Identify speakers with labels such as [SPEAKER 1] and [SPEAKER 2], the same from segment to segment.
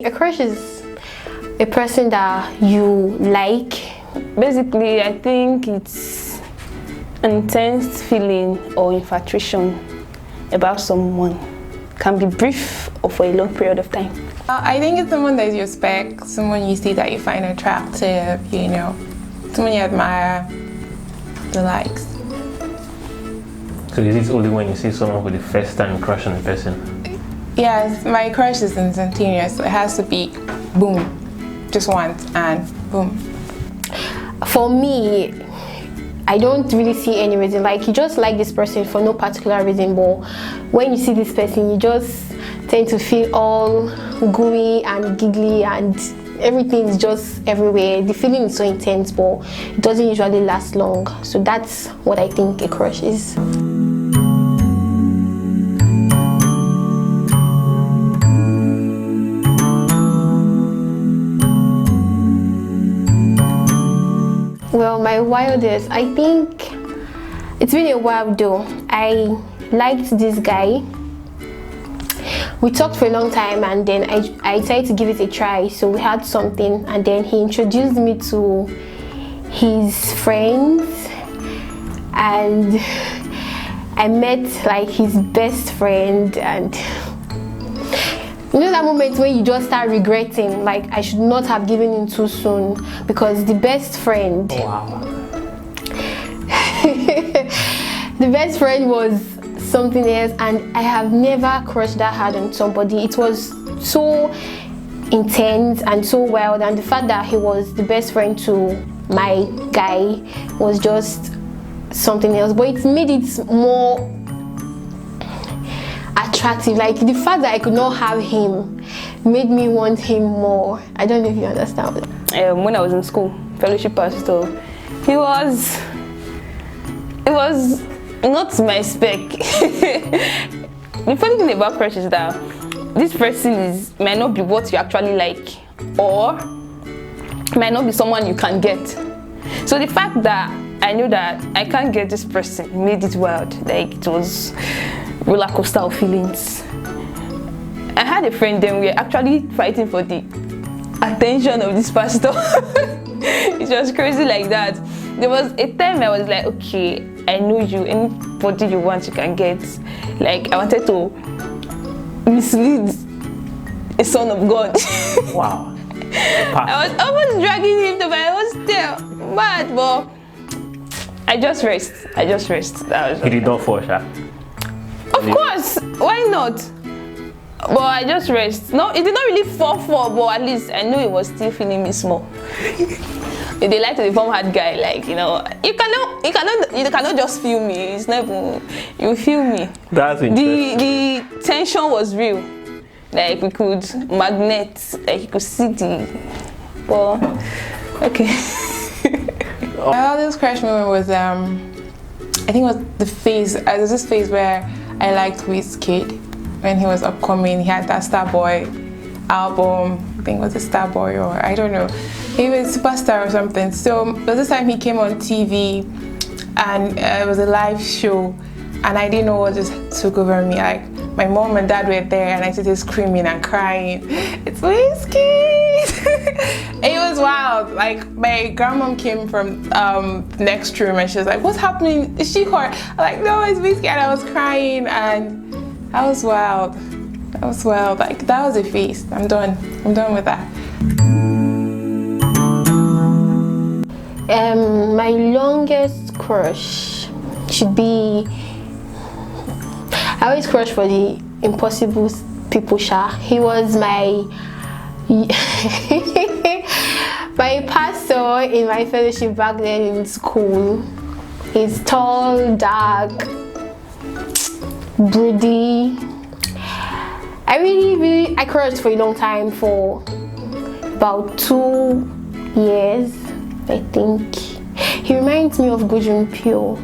[SPEAKER 1] A crush is a person that you like.
[SPEAKER 2] Basically, I think it's intense feeling or infatuation about someone. Can be brief or for a long period of time.
[SPEAKER 3] I think it's someone that you respect, someone you see that you find attractive, you know, someone you admire, the likes.
[SPEAKER 4] So is it only when you see someone for the first time crush on a person?
[SPEAKER 3] Yes, my crush is instantaneous. So it has to be boom, just once and boom.
[SPEAKER 1] For me, I don't really see any reason. Like, you just like this person for no particular reason, but when you see this person, you just tend to feel all gooey and giggly and everything is just everywhere. The feeling is so intense, but it doesn't usually last long. So that's what I think a crush is. Well, my wildest, I think it's been a while though. I liked this guy. We talked for a long time and then I decided to give it a try. So we had something and then he introduced me to his friends and I met like his best friend, and you know that moment when you just start regretting, like I should not have given in too soon, because the best friend,
[SPEAKER 4] Wow.
[SPEAKER 1] the best friend was something else, and I have never crushed that hard on somebody. It was so intense and so wild, and the fact that he was the best friend to my guy was just something else, but it made it more attractive. Like the fact that I could not have him made me want him more. I don't know if you understand.
[SPEAKER 2] When I was in school, fellowship pastor, it was not my spec. The funny thing about crush is that this person might not be what you actually like, or might not be someone you can get. So the fact that I knew that I can't get this person made it wild. Like, it was roller coaster of feelings. I had a friend, then we were actually fighting for the attention of this pastor. It was crazy like that. There was a time I was like, okay, I know you, anybody you want you can get. Like, I wanted to mislead a son of God.
[SPEAKER 4] Wow.
[SPEAKER 2] I was almost dragging him to my hostel. Mad, but I just rest. That was
[SPEAKER 4] You did not force her?
[SPEAKER 2] Of course, why not? But I just rest. No, it did not really fall, but at least I knew it was still feeling me small. They like to form hard guy, like, you know, you cannot just feel me. It's not even, you feel me.
[SPEAKER 4] That's interesting.
[SPEAKER 2] The tension was real. Like, we could magnet, like you could see the, but okay.
[SPEAKER 3] My oldest crush moment was I think it was the phase. There was this phase where I liked Wizkid when he was upcoming. He had that Starboy album. I think it was a Starboy, or I don't know. He was Superstar or something. So there was this time he came on TV and it was a live show, and I didn't know what just took over me. Like, my mom and dad were there and I started screaming and crying. It's Wizkid! It was wild. Like, my grandmom came from next room and she was like, what's happening? Is she hurt? I'm like, no, it's Wizkid. And I was crying, and that was wild. That was wild. Like, that was a feast. I'm done with that.
[SPEAKER 1] My longest crush should be, I always crush for the impossible people, Sha. He was my my pastor in my fellowship back then in school. He's tall, dark, broody. I crushed for a long time, for about 2 years, I think. He reminds me of Gujun Pyo,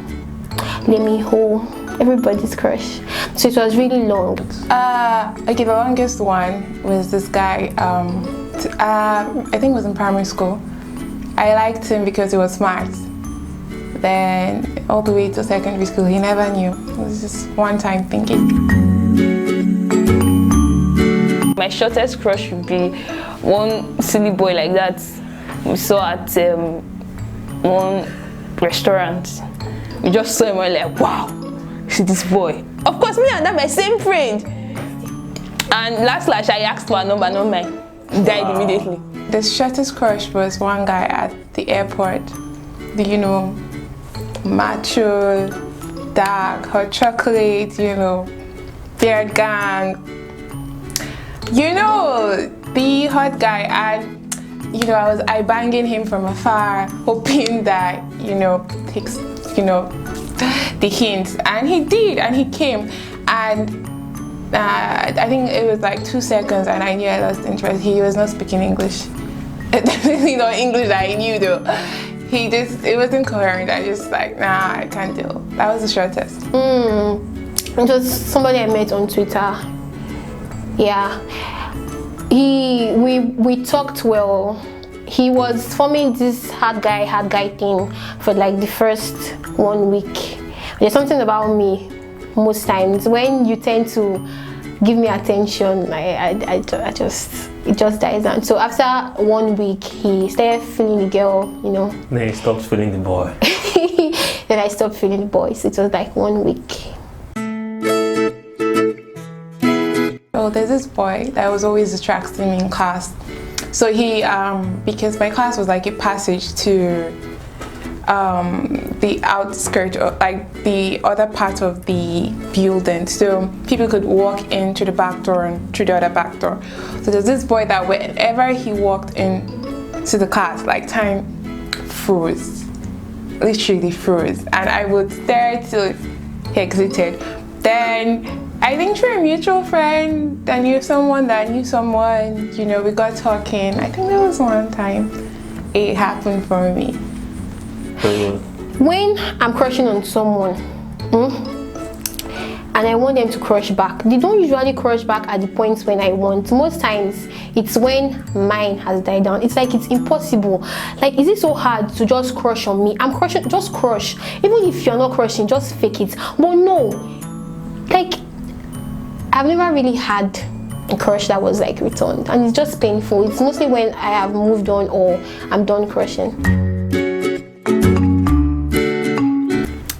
[SPEAKER 1] Lemmy Ho, everybody's crush. So it was really long.
[SPEAKER 3] Okay, the longest one was this guy. I think it was in primary school. I liked him because he was smart. Then all the way to secondary school, he never knew. It was just one-time thinking.
[SPEAKER 2] My shortest crush would be one silly boy like that we saw at one restaurant. We just saw him and like, wow, see this boy. Of course, me and that my same friend. And last I asked for a number, not mine. He died immediately.
[SPEAKER 3] The shortest crush was one guy at the airport. You know, macho, dark, hot chocolate, you know, beard gang. You know, the hot guy, and you know, I was banging him from afar, hoping that, you know, takes, you know, the hints, and he did, and he came, and I think it was like 2 seconds, and I knew I lost interest. He was not speaking English. Definitely not English that I knew though. It wasn't coherent. I just like, nah, I can't deal. That was the shortest.
[SPEAKER 1] It was somebody I met on Twitter. Yeah. We talked well. He was forming this hard guy thing for like the first 1 week. There's something about me most times when you tend to give me attention, it just dies down. So after 1 week, he started feeling the girl, you know.
[SPEAKER 4] Then he stopped feeling the boy.
[SPEAKER 1] Then I stopped feeling the boy. So it was like 1 week.
[SPEAKER 3] So there's this boy that was always distracting me in class. So he, because my class was like a passage to the outskirts, like the other part of the building, so people could walk in through the back door and through the other back door. So there's this boy that whenever he walked in to the class, like time froze, literally froze, and I would stare till he exited. Then I think through a mutual friend that knew someone, you know, we got talking. I think there was one time it happened for me.
[SPEAKER 1] When I'm crushing on someone, and I want them to crush back, they don't usually crush back at the points when I want. Most times, it's when mine has died down. It's like it's impossible. Like, is it so hard to just crush on me? I'm crushing, just crush. Even if you're not crushing, just fake it. But no, like, I've never really had a crush that was like returned, and it's just painful. It's mostly when I have moved on or I'm done crushing.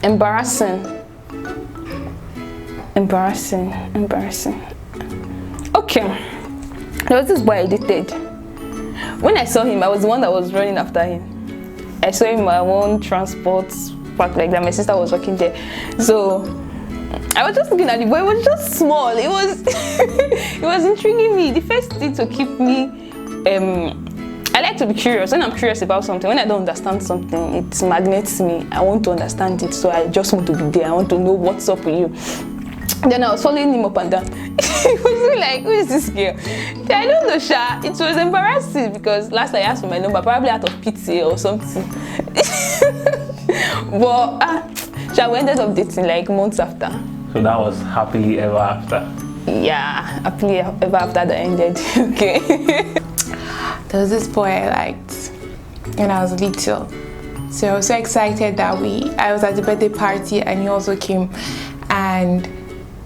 [SPEAKER 2] Embarrassing. Okay, there was this boy I dated. When I saw him, I was the one that was running after him. I saw him in my own transport park like that. My sister was working there, so I was just looking at the boy. It was just small. It was it was intriguing me. The first thing to keep me I like to be curious. When I'm curious about something, when I don't understand something, it magnets me. I want to understand it, so I just want to be there. I want to know what's up with you. Then I was following him up and down. He was like, who is this girl? I don't know, Sha. It was embarrassing because last I asked for my number, probably out of pity or something. But Sha, we ended up dating like months after.
[SPEAKER 4] So that was happily ever after?
[SPEAKER 2] Yeah, happily ever after that ended. Okay.
[SPEAKER 3] There was this boy I liked when I was little. So I was so excited that I was at the birthday party and he also came. And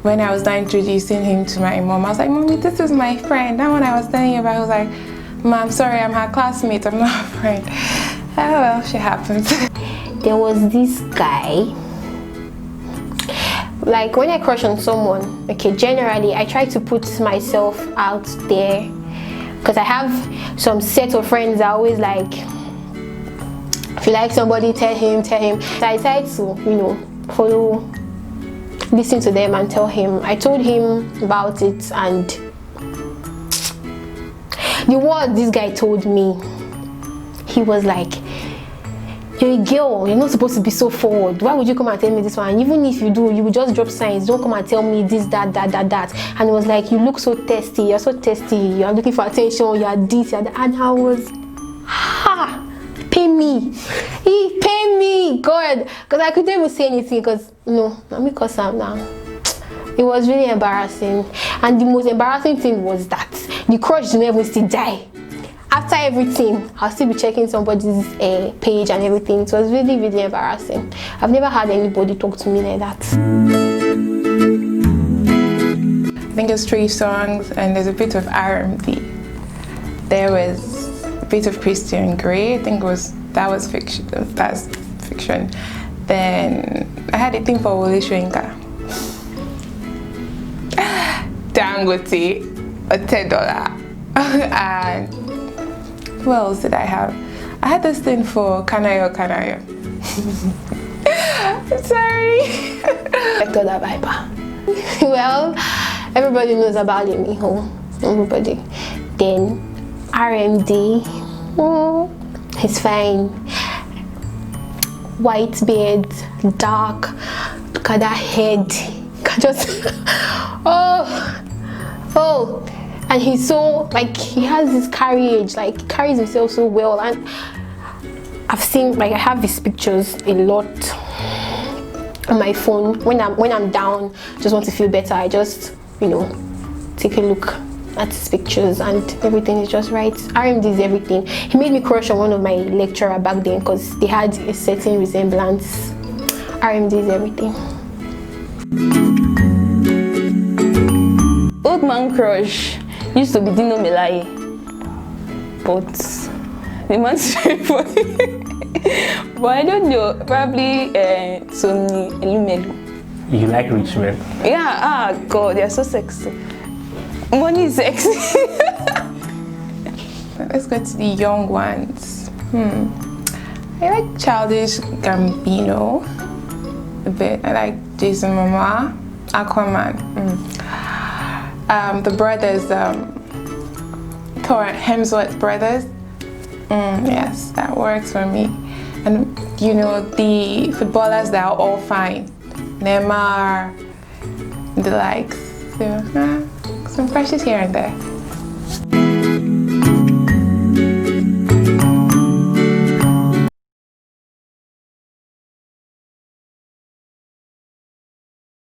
[SPEAKER 3] when I was done introducing him to my mom, I was like, Mommy, this is my friend. That one I was telling you about, I was like, Mom, sorry, I'm her classmate, I'm not her friend. Oh well, shit happens.
[SPEAKER 1] There was this guy. Like when I crush on someone, okay, generally I try to put myself out there because I have some set of friends that are always like, if you like somebody, tell him. So I decided to, you know, listen to them and tell him. I told him about it, and the word this guy told me, he was like, you're a girl, you're not supposed to be so forward. Why would you come and tell me this one? Even if you do, you will just drop signs. Don't come and tell me this, that. And it was like, you look so thirsty, you're so thirsty, you're looking for attention, you're this, you're that. And I was, pay me. He paid me, God. Because I couldn't even say anything because, no, let me cuss him now. It was really embarrassing. And the most embarrassing thing was that the crush didn't even still die. After everything, I'll still be checking somebody's page and everything. It was really, really embarrassing. I've never had anybody talk to me like that.
[SPEAKER 3] think it's 3 songs, and there's a bit of R&B. There was a bit of Christian Grey. I think that was fiction. That's fiction. Then I had a thing for Wole Soyinka. Dangote, a $10. And who else did I have? I had this thing for Kanayo. Sorry.
[SPEAKER 1] Hector da Viper. Well, everybody knows about Lemiho. Everybody. Then R&D. He's fine. White beard, dark. Look at that head. Just oh, and he's so like he has this carriage, like he carries himself so well. And I've seen, like, I have his pictures a lot on my phone. When I'm down, just want to feel better, I just, you know, take a look at his pictures, and everything is just right. RMD is everything. He made me crush on one of my lecturer back then because they had a certain resemblance. RMD is everything.
[SPEAKER 2] Old man crush used to be Dino Melaye, but the man's very funny. But I don't know, probably Sonny Elumelu.
[SPEAKER 4] You like rich men?
[SPEAKER 2] Yeah, God, they're so sexy. Money is sexy.
[SPEAKER 3] Let's go to the young ones. I like Childish Gambino a bit. I like Jason Momoa, Aquaman. The brothers, Thor Hemsworth brothers. Yes, that works for me. And you know, the footballers that are all fine. Neymar, the likes. So, some crushes here and there.